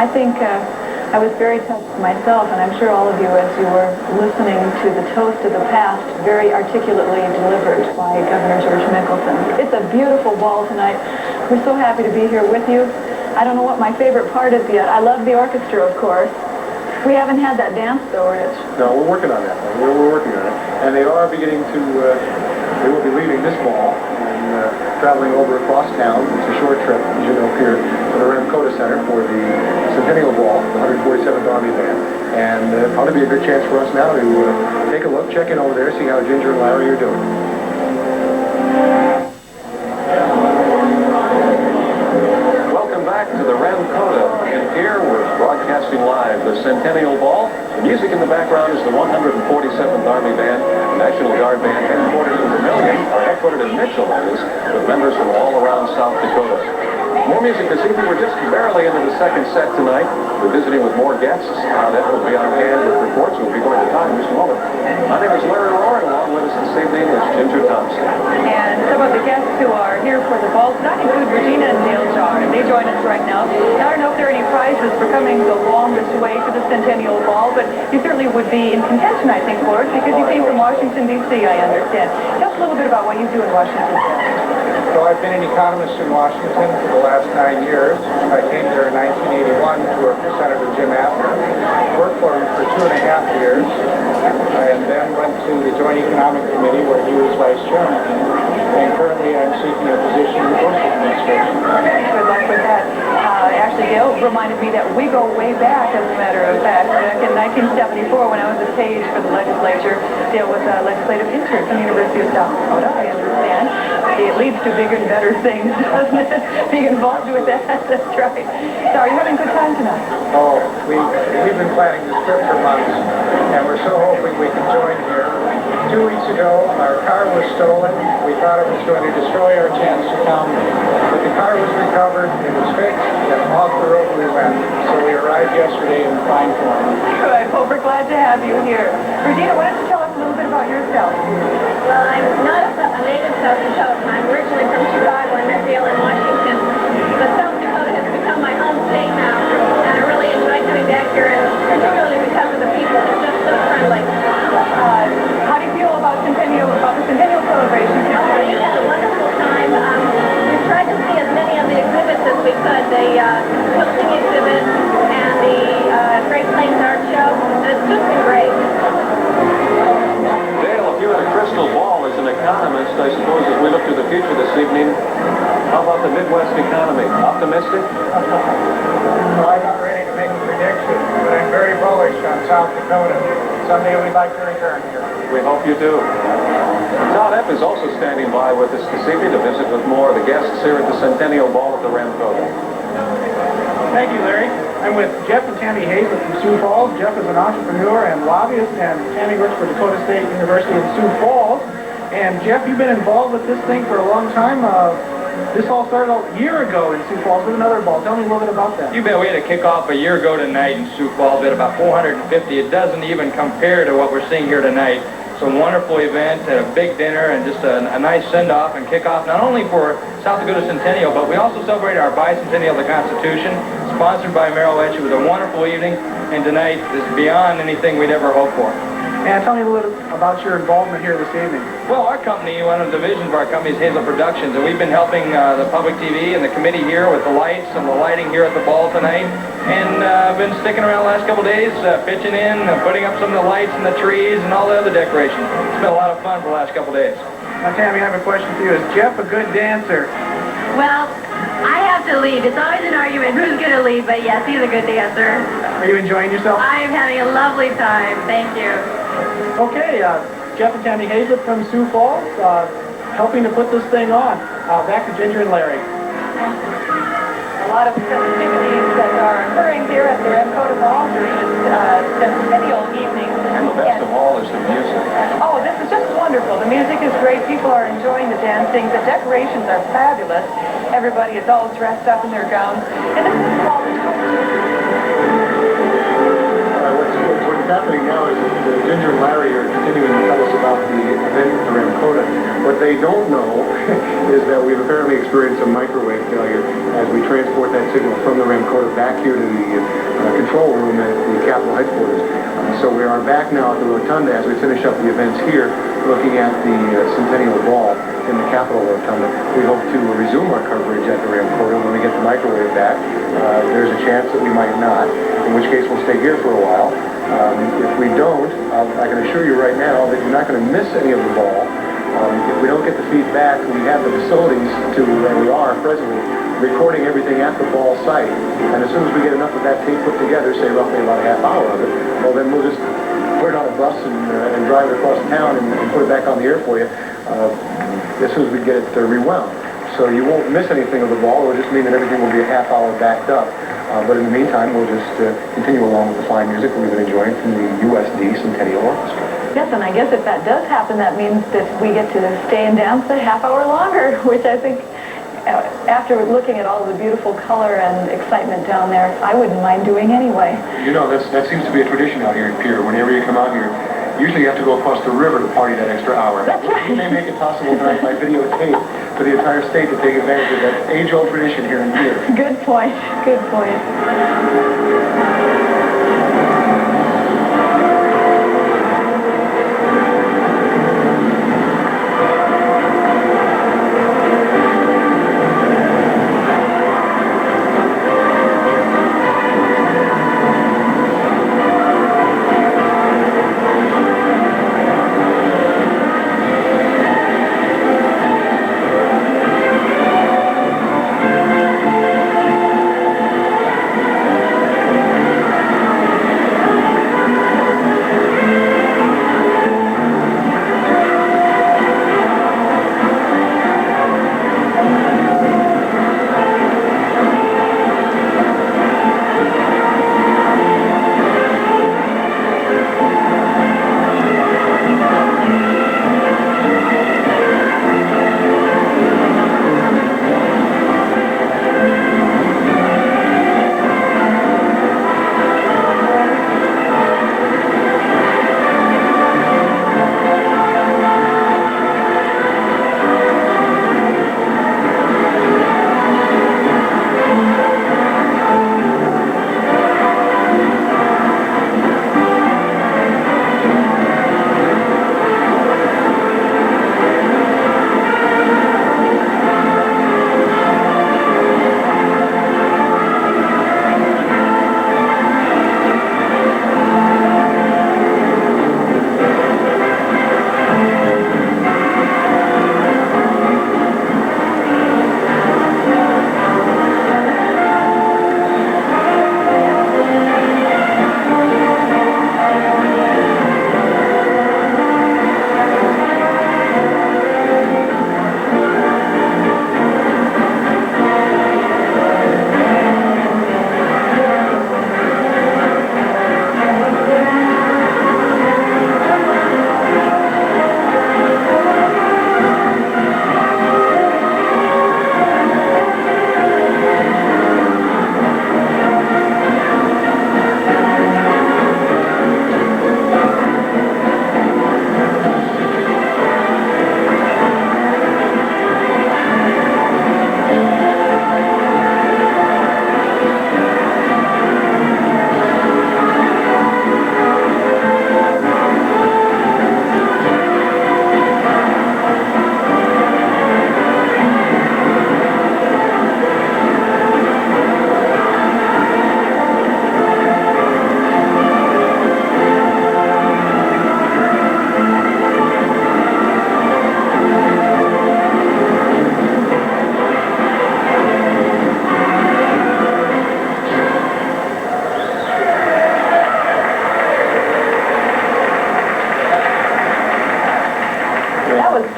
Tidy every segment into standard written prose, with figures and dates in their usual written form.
I think I was very touched myself, and I'm sure all of you, as you were listening to the toast of the past, very articulately delivered by Governor George Mickelson. It's a beautiful ball tonight. We're so happy to be here with you. I don't know what my favorite part is yet. I love the orchestra, of course. We haven't had that dance, though, Rich. No, we're working on that. We're working on it. And they are beginning to, they will be leaving this ball and traveling over across town. It's a short trip, as you know, here to the DAKOTA Center for the Centennial Ball, the 147th Army Band. And probably be a good chance for us now to take a look, check in over there, see how Ginger and Larry are doing. Welcome back to the DAKOTA in Pierre. We're broadcasting live the Centennial Ball. The music in the background is the 147th Army Band, National Guard Band, headquartered in Vermillion, or headquartered in Mitchell, that is, with members from all around South Dakota. More music this evening. We're just barely into the second set tonight. We're visiting with more guests. That will be on hand with reports. We'll be going to time in just a moment. My name is Larry Rohrer, and along with us this evening is Ginger Thompson. And some of the guests who are here for the ball tonight include Regina and Dale Jar, and they join us right now. I don't know if there are any prizes for coming the longest way to the Centennial Ball, but you certainly would be in contention, I think, for it, because you came from Washington, D.C., I understand. Tell us a little bit about what you do in Washington, D.C. So I've been an economist in Washington for the last 9 years. I came there in 1981 to work for Senator Jim Apter. Worked for him for 2.5 years, and then went to the Joint Economic Committee where he was vice chairman. And currently I'm seeking a position in the Bush administration. Good luck with that. Actually, Gail reminded me that we go way back, as a matter of fact. Back in 1974, when I was a page for the legislature, Dale was a legislative intern from the University of South Dakota, I understand. It leads to bigger and better things, doesn't it? Being involved with that, that's right. So are you having a good time tonight? Oh, we've been planning this trip for months, and we're so hoping we can join here. 2 weeks ago, our car was stolen. We thought it was going to destroy our chance to come, but the car was recovered, it was fixed, and off the road we went. So we arrived yesterday in fine form. Good. Well, we're glad to have you here. Regina, why don't you tell us a little bit about yourself? Well, I'm not a native South Dakotan. I'm originally from Chicago and Medfield in Washington. But South Dakota has become my home state now, and I really enjoy coming back here, and particularly because of the people. They're just so friendly. How do you feel about the Centennial celebration? We had a wonderful time. We tried to see as many of the exhibits as we could. The quilting exhibit and the Great Plains Art Show. And it's just been great. Dale, if you had a crystal ball as an economist, I suppose as we look to the future this evening, how about the Midwest economy? Optimistic? Well, I'm not ready to make a prediction, but I'm very bullish on South Dakota. Someday we'd like to return here. We hope you do. Todd F. is also standing by with us this evening to visit with more of the guests here at the Centennial Ball at the DAKOTA. Thank you, Larry. I'm with Jeff and Tammy Hazlett from Sioux Falls. Jeff is an entrepreneur and lobbyist, and Tammy works for Dakota State University in Sioux Falls. And Jeff, you've been involved with this thing for a long time. This all started a year ago in Sioux Falls with another ball. Tell me a little bit about that. You bet. We had a kickoff a year ago tonight in Sioux Falls. We had about 450. It doesn't even compare to what we're seeing here tonight. It's a wonderful event, had a big dinner, and just a nice send-off and kickoff, not only for South Dakota Centennial, but we also celebrated our bicentennial of the Constitution, sponsored by Merrill Lynch. It was a wonderful evening, and tonight is beyond anything we'd ever hoped for. And tell me a little about your involvement here this evening. Well, our company, one of the divisions of our company is Hazel Productions, and we've been helping the public TV and the committee here with the lights and the lighting here at the ball tonight. And been sticking around the last couple days, pitching in, putting up some of the lights and the trees and all the other decorations. It's been a lot of fun for the last couple days. Now, Tammy, I have a question for you. Is Jeff a good dancer? Well, I have to lead. It's always an argument who's going to lead, but yes, he's a good dancer. Are you enjoying yourself? I am having a lovely time. Thank you. Okay, Jeff and Tammy Hazlett from Sioux Falls, helping to put this thing on. Back to Ginger and Larry. A lot of festivities that are occurring here at the DAKOTA Ball during this Centennial evening. And the best of all is the music. Oh, this is just wonderful. The music is great. People are enjoying the dancing. The decorations are fabulous. Everybody is all dressed up in their gowns. And this is called What's happening now is that Ginger and Larry are continuing to tell us about the event at the DAKOTA. What they they don't know is that we've apparently experienced a microwave failure as we transport that signal from the Ramkota back here to the control room at the Capitol headquarters. So we are back now at the Rotunda as we finish up the events here, looking at the Centennial Ball in the Capitol Rotunda. We hope to resume our coverage at the Ramkota when we get the microwave back. There's a chance that we might not, in which case we'll stay here for a while. If we don't, I can assure you right now that you're not going to miss any of the ball. If we don't get the feed back, we have the facilities to where we are presently, recording everything at the ball site. And as soon as we get enough of that tape put together, say roughly about a half hour of it, well then we'll just put it on a bus and drive it across town and put it back on the air for you as soon as we get it rewound. So you won't miss anything of the ball. It will just mean that everything will be a half hour backed up. But in the meantime, we'll just continue along with the fine music we've been enjoying from the USD Centennial Orchestra. Yes, and I guess if that does happen, that means that we get to stay and dance a half hour longer, which I think, after looking at all the beautiful color and excitement down there, I wouldn't mind doing anyway. You know, that seems to be a tradition out here in Pierre. Whenever you come out here, usually you have to go across the river to party that extra hour. That's right. We may make it possible tonight by videotape for the entire state to take advantage of that age-old tradition here in Pierre. Good point. Good point.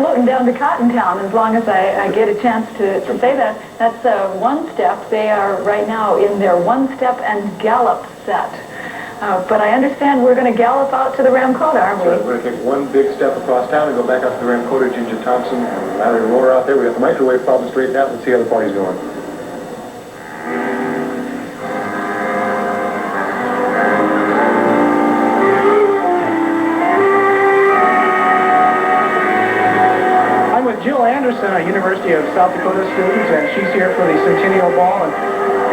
floating down to Cottontown, as long as I get a chance to say that. That's one step. They are right now in their one-step and gallop set. But I understand we're going to gallop out to the Ramkota, aren't we? We're going to take one big step across town and go back out to the Ramkota. Ginger Thompson and Larry ROHRER out there. We got the microwave problem straightened out. Let's see how the party's going. Anderson, a University of South Dakota student, and she's here for the Centennial Ball. And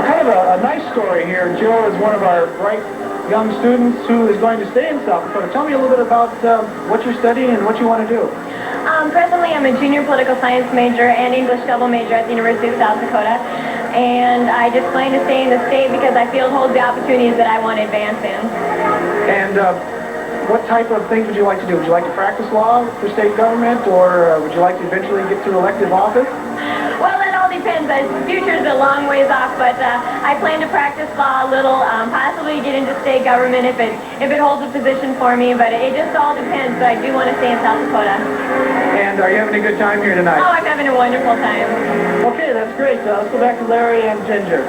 kind of a nice story here. Jill is one of our bright young students who is going to stay in South Dakota. Tell me a little bit about what you're studying and what you want to do. Presently, I'm a junior political science major and English double major at the University of South Dakota. And I just plan to stay in the state because I feel it holds the opportunities that I want to advance in. And what type of things would you like to do? Would you like to practice law for state government, or would you like to eventually get to elective office? Well, it all depends. The future's a long ways off, but I plan to practice law a little, possibly get into state government if it holds a position for me, but it just all depends. But I do want to stay in South Dakota. And are you having a good time here tonight? Oh, I'm having a wonderful time. Okay, that's great. Let's go back to Larry and Ginger.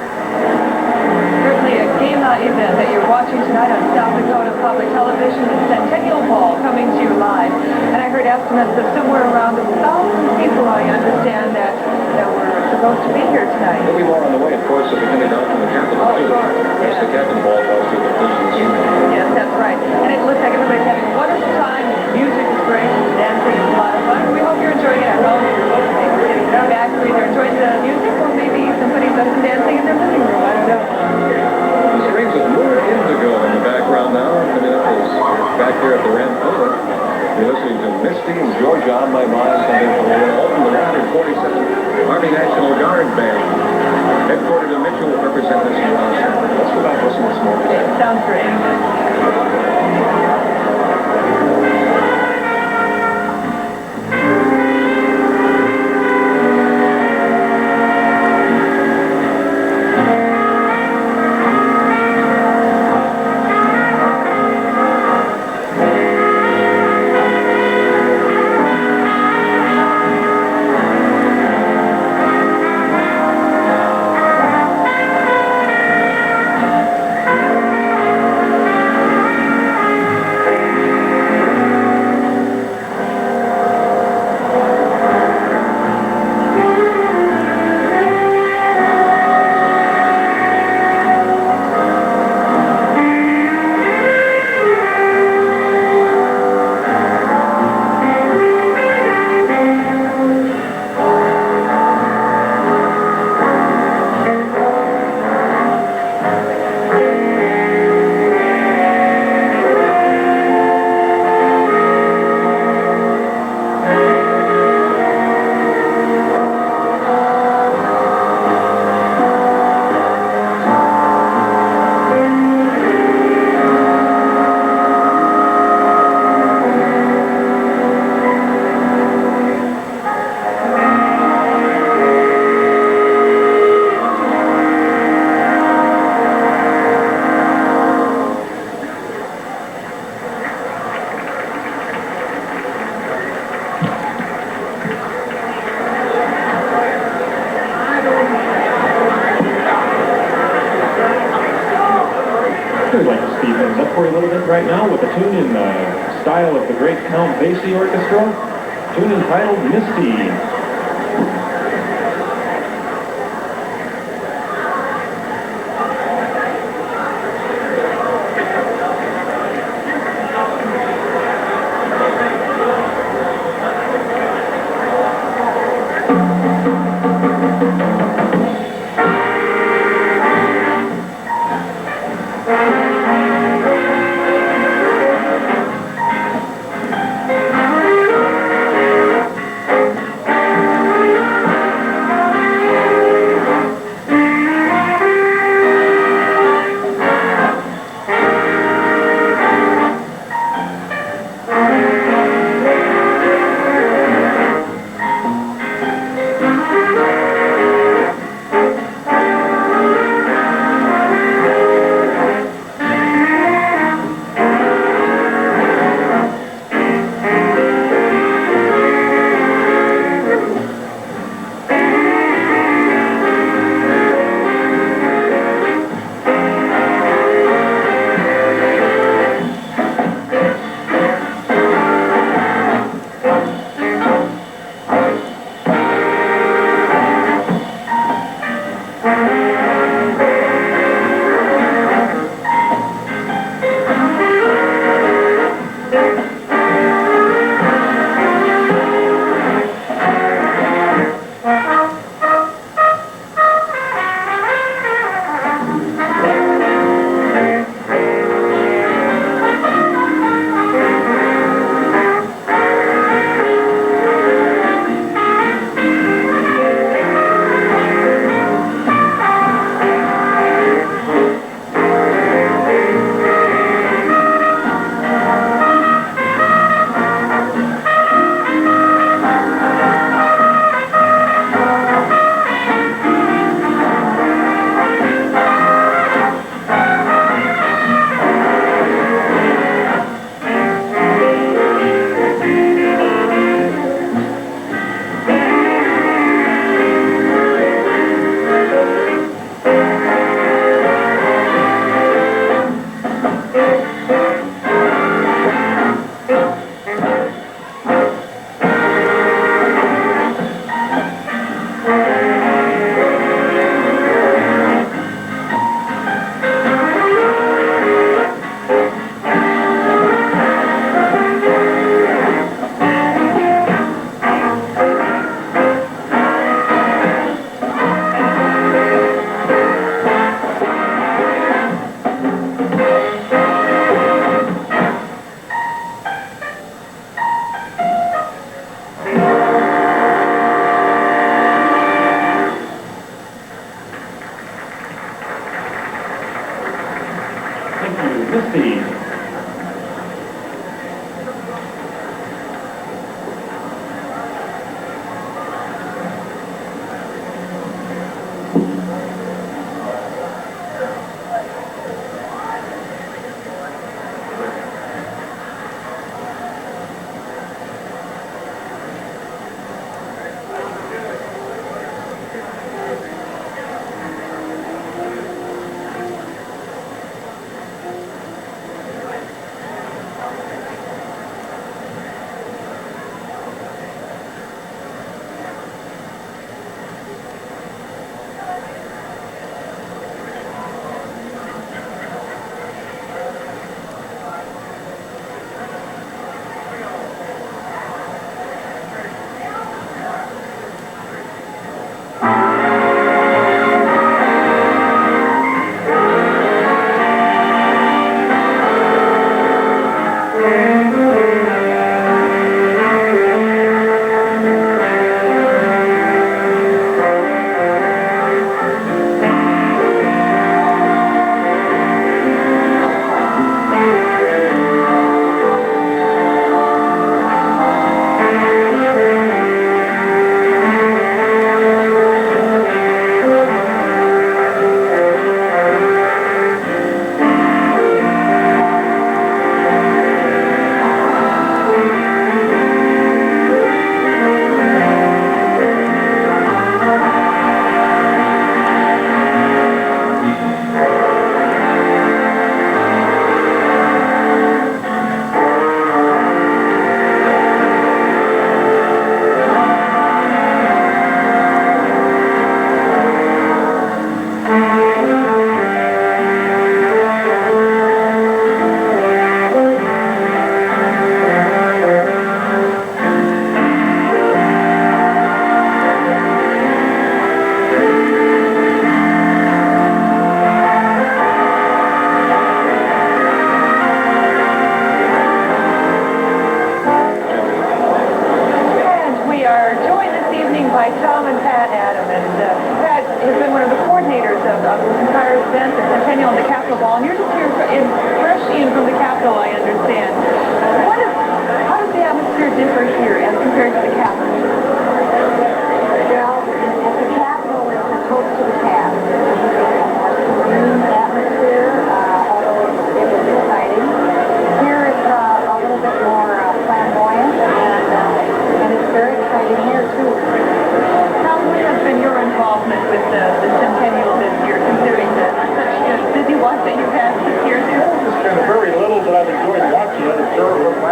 Certainly a GENNA event that you're watching tonight on South Dakota Public Television, the Centennial Ball coming to you live. And I heard estimates of somewhere around 1,000 people, I understand, that were supposed to be here tonight. There'll be more on the way, of course, at the kindergarten and the captain, Oh, too. of course, There's yeah. the captain ball goes to the positions. Yes, that's right. And it looks like everybody's having a wonderful time. Music is great, dancing is a lot of fun. We hope you're enjoying it at home. You're listening, you're getting back, or either enjoying the music or maybe somebody does some dancing in their living room. I don't know. The strains of Moore Indigo in the background now. Coming up is back here at the Ramkota. You're listening to Misty and Georgia on My Mind, coming from the 147th Army National Guard Band. Headquartered in Mitchell will represent this in HANSEN. Let's go back and listen to some more. It sounds great. I'd like to speed things up for you a little bit right now with a tune in the style of the great Count Basie Orchestra, tune entitled Misty.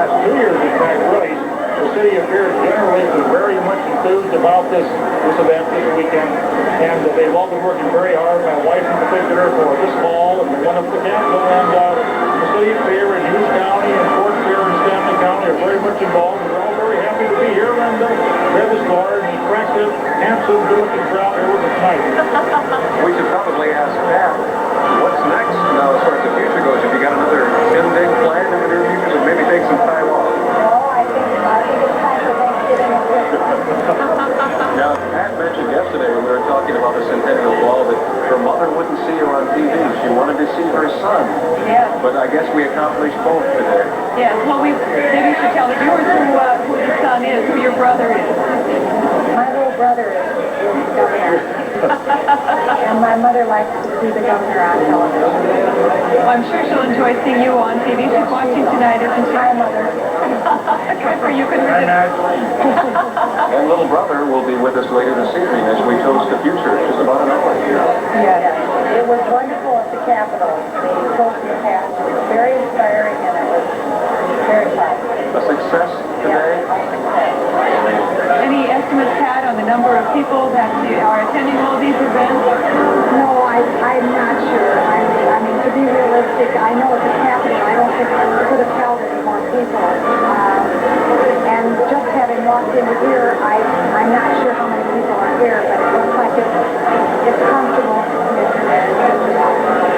last 2 years, in fact, really, the city of Pierre generally is very much enthused about this event this weekend, and they've all been working very hard, my wife in particular, for this ball and the one up the capital, and the city of Pierre and Hughes County and Fort Pierre and Stanley County are very much involved. We're all very happy to be here, and we have this large, attractive, handsome, good-looking crowd here with us tonight. We should probably ask Pat, what's next now as far as the future goes? Have you got another shindig planned in the near future, so maybe take some time off? No, I think it's time for Thanksgiving and Christmas. Now, Pat mentioned yesterday when we were talking about the Centennial Ball that her mother wouldn't see her on TV. She wanted to see her son. Yes. But I guess we accomplished both today. Yes, well, maybe you should tell the viewers who the son is, who your brother is. My little brother is governor. And my mother likes to see the governor on television. Well, I'm sure she'll enjoy seeing you on TV. She's watching tonight, isn't she? Hi, Mother. Good for you. And little brother will be with us later this evening as we toast the future. Just about an hour. Yes. It was wonderful at the Capitol. The toast in the past was very inspiring, and it was very fun. A success today? Any estimates, Pat, on the number of people that are attending all these events? No, I'm not sure. I mean, to be realistic, I know at the Capitol, I don't think we could have held any more people. And just having walked in here, I'm not sure how many people are here, but it looks like it's comfortable.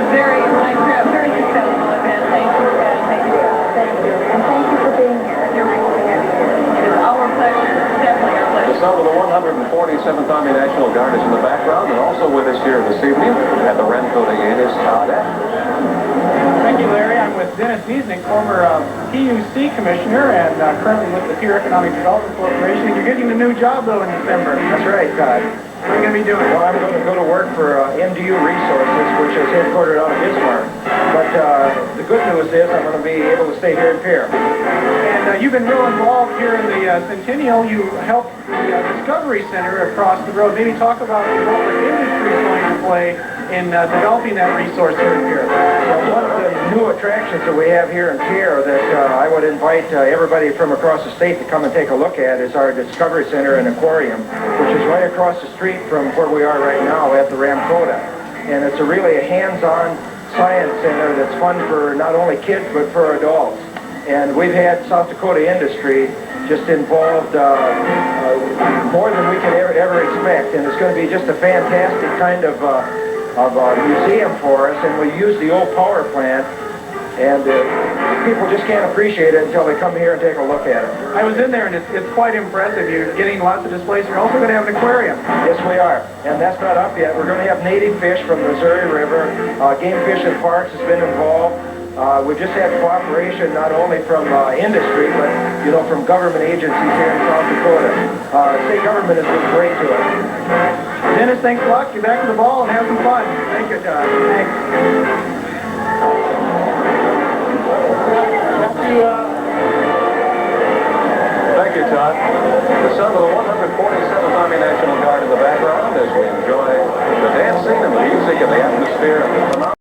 Very successful event. Thank you, Pat. Thank you. Thank you. And thank you for being here. You're welcome. It is our pleasure. Definitely our pleasure. The sound of the 147th Army National Guard is in the background, and also with us here this evening at the RANCOTA Inn is TODD. Thank you, Larry. I'm with Dennis Wiesnick, former PUC commissioner, and currently with the Pierre Economic Development Corporation. And you're getting a new job, though, in December. That's right, Todd. What are you going to be doing? Well, I'm going to go to work for MDU Resources, which is headquartered out of Bismarck. But the good news is I'm going to be able to stay here in Pierre. And you've been real involved here in the Centennial. You helped the Discovery Center across the road. Maybe talk about the role that industry is going to play in developing that resource here in Pierre. Well, one of the new attractions that we have here in Pierre that I would invite everybody from across the state to come and take a look at is our Discovery Center and Aquarium, which is right across the street from where we are right now at the RANCOTA. And it's really a hands-on science center that's fun for not only kids but for adults. And we've had South Dakota industry just involved more than we could ever expect. And it's going to be just a fantastic kind of museum for us. And we use the old power plant. And people just can't appreciate it until they come here and take a look at it. I was in there, and it's quite impressive. You're getting lots of displays. You're also going to have an aquarium. Yes, we are. And that's not up yet. We're going to have native fish from the Missouri River. Game Fish and Parks has been involved. We've just had cooperation not only from industry, but, you know, from government agencies here in South Dakota. State government has been great to us. Dennis, thanks a lot. Get back to the ball and have some fun. Thank you, Todd. Thanks. Thank you, Todd. The sound of the 147th Army National Guard in the background as we enjoy the dancing and the music and the atmosphere of the